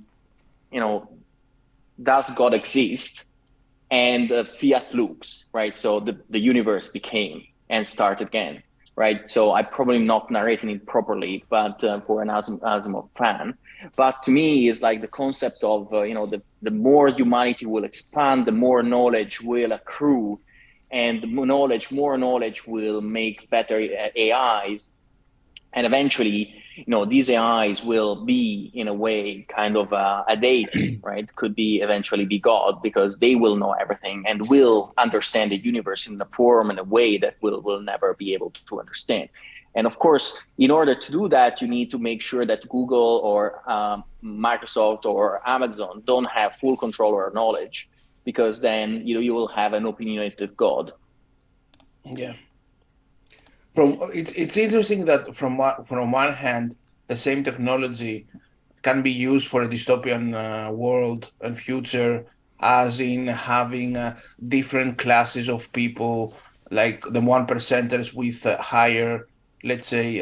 God exist? And fiat loops, right? So the universe became and start again, right? So I'm probably not narrating it properly, but for an Asimov fan. But to me, it's like the concept of, the more humanity will expand, the more knowledge will accrue, and the more knowledge will make better AIs. And eventually, these AIs will be, in a way, kind of a deity, right? Could be eventually be God, because they will know everything and will understand the universe in a form and a way that will never be able to understand. And of course, in order to do that, you need to make sure that Google or Microsoft or Amazon don't have full control or knowledge, because then you will have an opinionated God. Yeah. it's interesting that from one hand, the same technology can be used for a dystopian world and future, as in having different classes of people, like the one percenters with higher, let's say,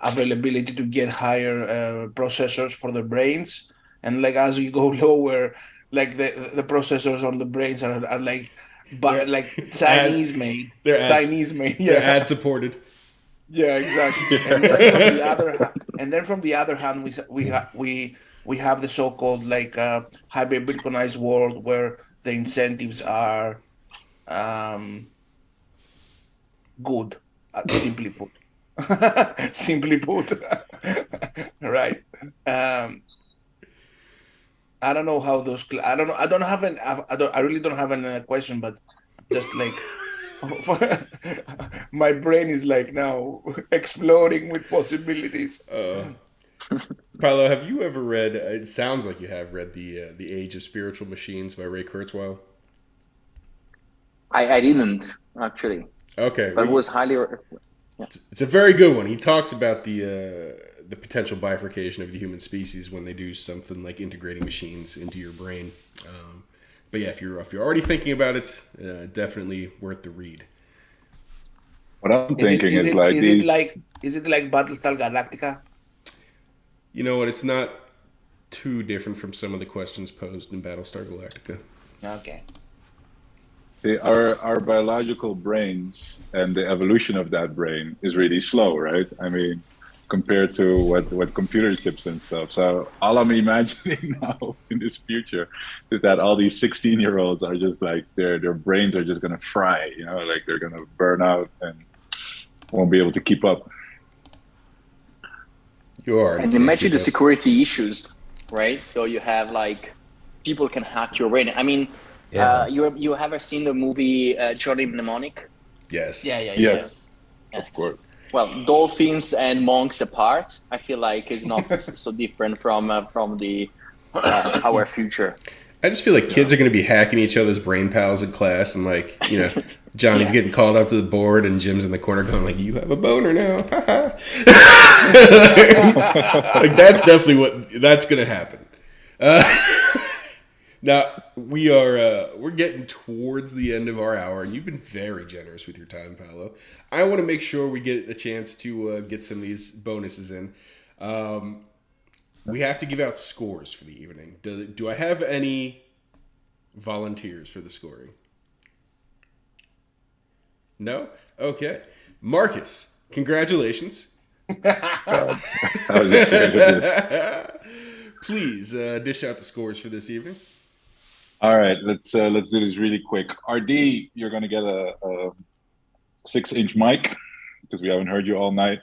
availability to get higher processors for their brains, and like as you go lower, like the processors on the brains are like, but like Chinese made, Chinese made, They're yeah. ad supported. Yeah, exactly. Yeah. And then from the other hand, we have the so-called like hyper-Bitcoinized world where the incentives are good, simply put. Simply put, right? I don't know how those. I don't know. I don't have an. I don't. I really don't have a question, but just like my brain is like now exploding with possibilities. Paolo, have you ever read? It sounds like you have read the Age of Spiritual Machines by Ray Kurzweil. I didn't actually, Okay, but it was highly. it's a very good one. He talks about the potential bifurcation of the human species when they do something like integrating machines into your brain. But yeah, if you're already thinking about it, definitely worth the read. What I'm thinking is like these. Is it like Battlestar Galactica? You know what? It's not too different from some of the questions posed in Battlestar Galactica. Okay. Our biological brains and the evolution of that brain is really slow, right? I mean, compared to what computer chips and stuff. So all I'm imagining now in this future is that all these 16-year-olds are just like their brains are just gonna fry, you know, like they're gonna burn out and won't be able to keep up. You are. And imagine the security issues, right? So you have like people can hack your brain. I mean, Yeah. you ever seen the movie Johnny Mnemonic? Yes. Yes, of course. Well, dolphins and monks apart, I feel like it's not so different from the our future. I just feel like kids are going to be hacking each other's brain pals in class, and like, you know, Johnny's getting called up to the board, and Jim's in the corner going like, "You have a boner now." Like that's definitely that's going to happen. Now we're getting towards the end of our hour, and you've been very generous with your time, Paolo. I want to make sure we get a chance to get some of these bonuses in. We have to give out scores for the evening. Do I have any volunteers for the scoring? No? Okay. Marcus, congratulations. I was excited. Please dish out the scores for this evening. All right, let's do this really quick. RD, you're gonna get a 6-inch mic because we haven't heard you all night.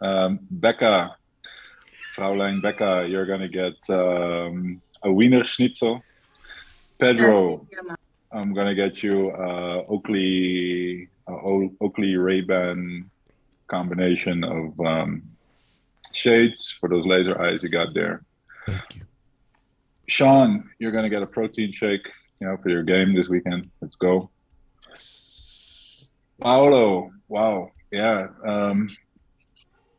Becca, Fraulein Becca, you're gonna get a Wiener Schnitzel. Pedro, I'm gonna get you Oakley Ray-Ban combination of shades for those laser eyes you got there. Thank you. Sean, you're gonna get a protein shake, you know, for your game this weekend. Let's go. Paolo, wow, yeah. I'm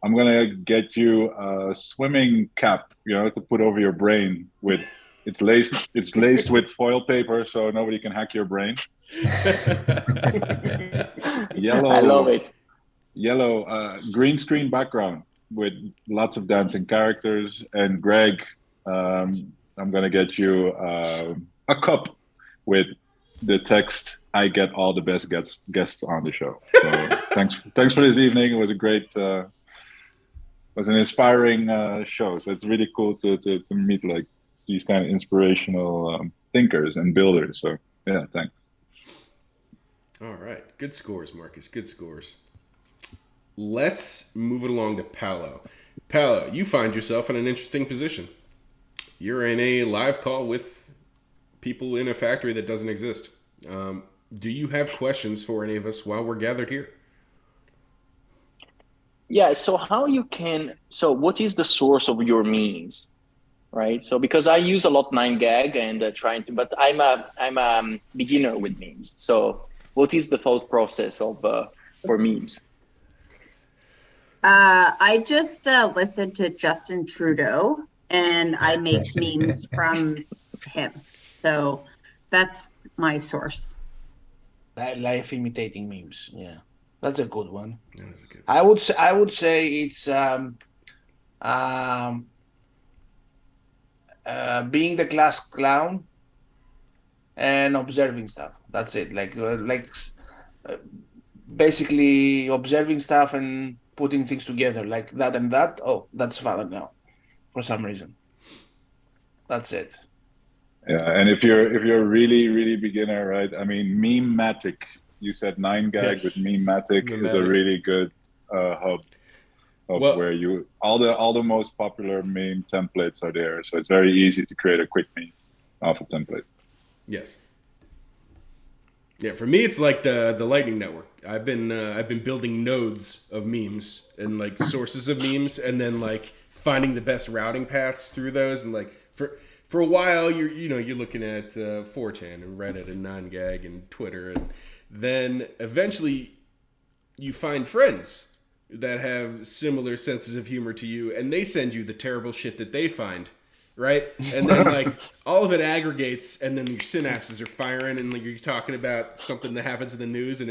gonna get you a swimming cap, you know, to put over your brain with. It's laced with foil paper, so nobody can hack your brain. Yellow. I love it. Yellow, green screen background with lots of dancing characters. And Greg, I'm gonna get you a cup with the text, "I get all the best guests on the show." So thanks for this evening. It was a great, was an inspiring show. So it's really cool to meet like these kind of inspirational thinkers and builders. So yeah, thanks. All right. Good scores, Marcus. Good scores. Let's move it along to Paolo. Paolo, you find yourself in an interesting position. You're in a live call with people in a factory that doesn't exist. Do you have questions for any of us while we're gathered here? Yeah. So what is the source of your memes? Right. So because I use a lot 9gag and trying to, but I'm a beginner with memes. So what is the thought process of for memes? I just listened to Justin Trudeau, and I make memes from him. So that's my source. Life imitating memes. Yeah, that's a good one. That is a good I would say it's being the class clown and observing stuff. That's it. Basically observing stuff and putting things together like that and that. Oh, that's fun now, for some reason. That's it. Yeah, and if you're really beginner, right? I mean, Meme-matic. You said 9gag Yes. with Meme-matic is a Meme-matic. really good hub of Well- where you all the most popular meme templates are there. So it's very easy to create a quick meme off a template. Yes. Yeah, for me it's like the Lightning Network. I've been building nodes of memes and like sources of memes, and then like finding the best routing paths through those. And like for a while you're looking at 4chan and Reddit and 9gag and Twitter, and then eventually you find friends that have similar senses of humor to you, and they send you the terrible shit that they find. Right, and then like all of it aggregates, and then your synapses are firing, and like you're talking about something that happens in the news, and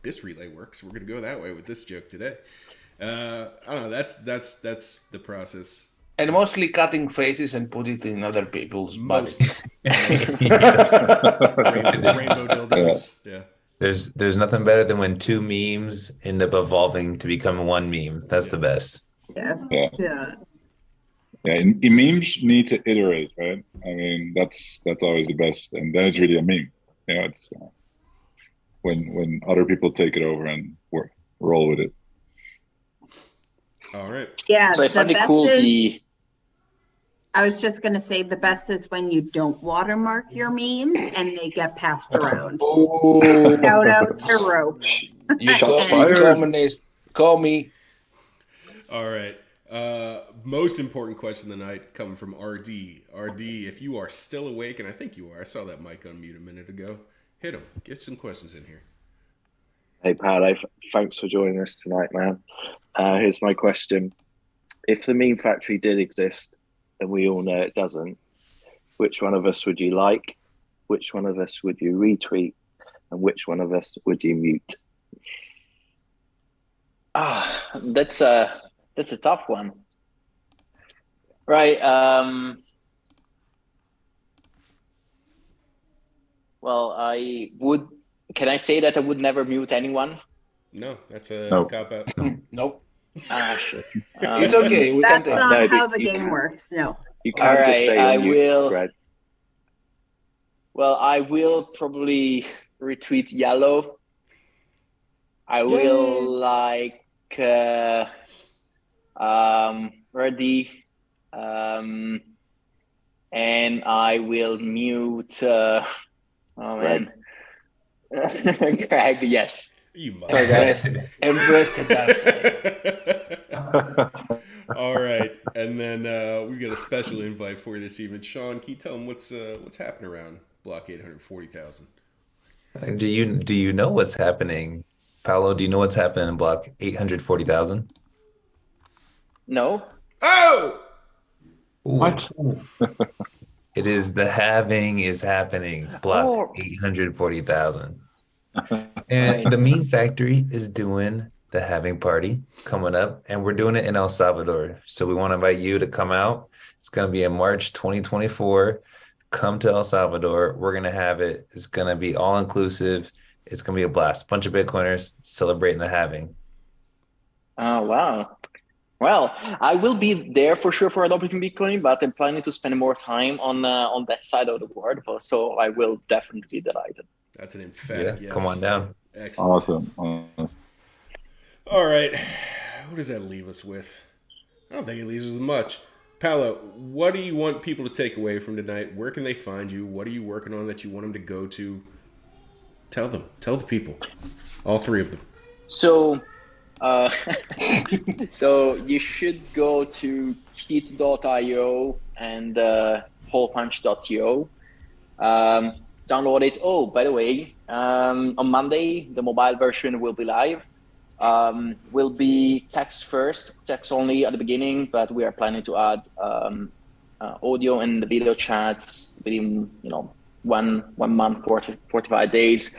this relay works. We're gonna go that way with this joke today. I don't know. That's the process. And mostly cutting faces and put it in other people's Most bodies. rainbow dildos. Yeah. There's nothing better than when two memes end up evolving to become one meme. That's the best. Yes. Yeah. Yeah. Yeah, and memes need to iterate, right? I mean, that's always the best, and then it's really a meme. You know, it's when other people take it over and roll with it. All right. Yeah. So I the find it best cool. is, I was just gonna say the best is when you don't watermark your memes and they get passed around. Oh, Shout out to Rope. you Shots call me fired. communist. Call me. All right. Most important question of the night coming from RD. RD, if you are still awake, and I think you are, I saw that mic unmute a minute ago. Hit him. Get some questions in here. Hey, Paolo, thanks for joining us tonight, man. Here's my question. If the meme factory did exist, and we all know it doesn't, which one of us would you like? Which one of us would you retweet? And which one of us would you mute? That's a tough one. Right. Well, I would. Can I say that I would never mute anyone? No, that's a No. cop out. Nope. Shit. It's okay. We can That's take not No, how but the you game can't. works. No. You can't All just right, say I on you, will- Greg. Well, I will probably retweet Yellow. I will like Ready, and I will mute. Oh man, Greg. Yes. You Sorry, guys. Embrace the dark side. All right, and then we got a special invite for you this evening. Sean, can you tell them what's happening around Block 840,000? Do you know what's happening? Paolo, do you know what's happening in block 840,000? No. Oh! What? It is the halving is happening. Block Oh. 840,000. And the Meme Factory is doing the halving party coming up, and we're doing it in El Salvador. So we want to invite you to come out. It's going to be in March 2024. Come to El Salvador. We're going to have it. It's going to be all inclusive. It's going to be a blast. Bunch of Bitcoiners celebrating the halving. Oh wow. Well, I will be there for sure for adopting Bitcoin, but I'm planning to spend more time on that side of the world. So I will definitely be delighted. That's an emphatic yes. Come on down. Excellent. Awesome. All right. What does that leave us with? I don't think it leaves us with much. Paolo, what do you want people to take away from tonight? Where can they find you? What are you working on that you want them to go to? Tell them. Tell the people. All three of them. So, so you should go to Keet.io and holepunch.io. Download it. Oh, by the way, On Monday, the mobile version will be live. Will be text first, text only at the beginning, but we are planning to add audio and the video chats within 1 month, 45 days.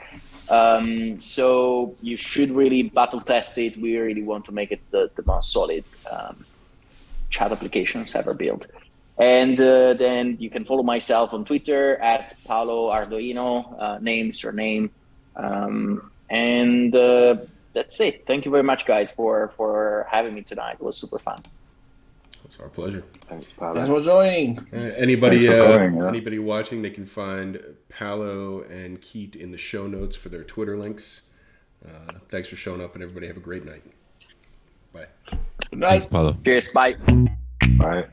So you should really battle test it. We really want to make it the most solid chat applications ever built. And then you can follow myself on Twitter at Paolo Ardoino, name is your name. And that's it. Thank you very much, guys, for having me tonight. It was super fun. It's our pleasure. Thanks, Paolo. Thanks for joining. Anybody Thanks for coming, yeah. anybody watching, they can find Paolo and Keet in the show notes for their Twitter links. Thanks for showing up, and everybody have a great night. Bye. Good night. Thanks, Paolo. Cheers. Bye. Bye.